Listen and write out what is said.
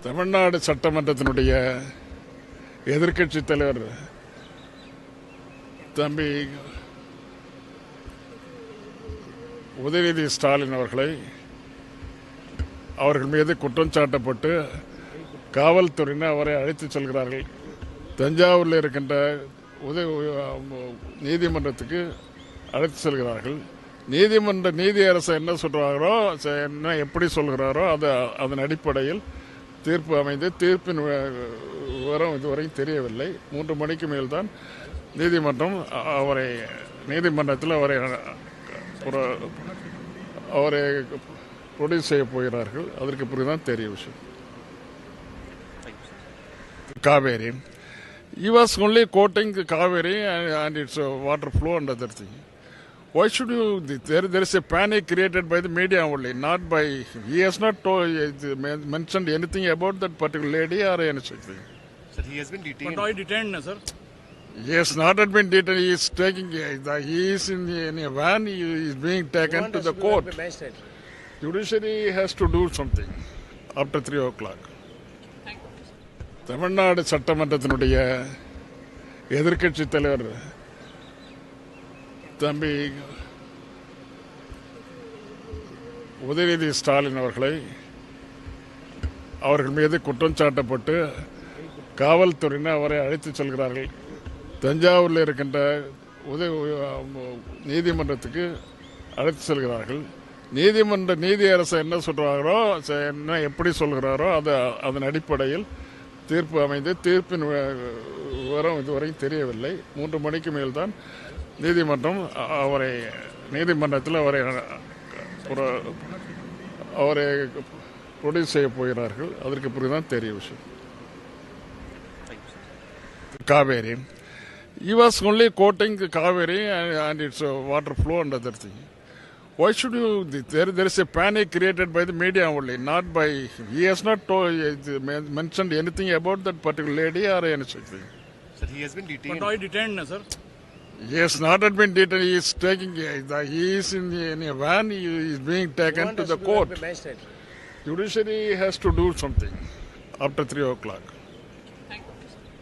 தமிழ்நாடு சட்டமன்றத்தினுடைய எதிர்க்கட்சி தலைவர் தம்பி உதயநிதி ஸ்டாலின் அவர்கள் மீது குற்றம் சாட்டப்பட்டு காவல்துறையினர் அவரை அழைத்துச் செல்கிறார்கள். தஞ்சாவூரில் இருக்கின்ற நீதிமன்றத்துக்கு அழைத்து செல்கிறார்கள். நீதியரசு என்ன சொல்கிறாரோ, என்ன எப்படி சொல்கிறாரோ அதன் அடிப்படையில் தீர்ப்பு அமைந்து தீர்ப்பின் விவரம் இதுவரையும் தெரியவில்லை. 3 மணிக்கு மேல்தான் நீதிமன்றத்தில் அவரை ப்ரொடியூஸ் செய்ய போகிறார்கள். அதற்கு பிறகுதான் தெரிய விஷயம். Kaveri. He was only quoting the Kaveri and its water flow and other thing. Why should you? There is a panic created by the media only, not by him. He has not mentioned anything about that particular lady or anything. Sir, he has been detained. But why detained, sir? He has not been detained. He is in a van. He is being taken to the court. Judiciary has to do something after 3 o'clock. Tamil Nadu சட்டமன்றத்தினுடைய எதிர்க்கட்சி தலைவர் தம்பி உதயநிதி ஸ்டாலின் அவர்கள் மீது குற்றம் சாட்டப்பட்டு காவல்துறையினர் அவரை அழைத்துச் செல்கிறார்கள். தஞ்சாவூரில் இருக்கின்ற நீதிமன்றத்துக்கு அழைத்து செல்கிறார்கள். நீதியரசு என்ன சொல்கிறாரோ, என்ன எப்படி சொல்கிறாரோ அதன் அடிப்படையில் தீர்ப்பு அமைந்து தீர்ப்பின் விவரம் இதுவரையும் தெரியவில்லை. 3 மணிக்கு மேல்தான் நீதிமன்றத்தில் அவரை ப்ரொடியூஸ் செய்ய போகிறார்கள். அதற்கு பிறகுதான் தெரிய விஷயம். Kaveri. He was only quoting the Kaveri and its water flow and other thing. Why should you? There is a panic created by the media only, not by him. He has not mentioned anything about that particular lady or anything. Sir, he has been detained. But why detained, sir? He has not been detained. He is in a van. He is being taken to the court. Judiciary has to do something after 3 o'clock.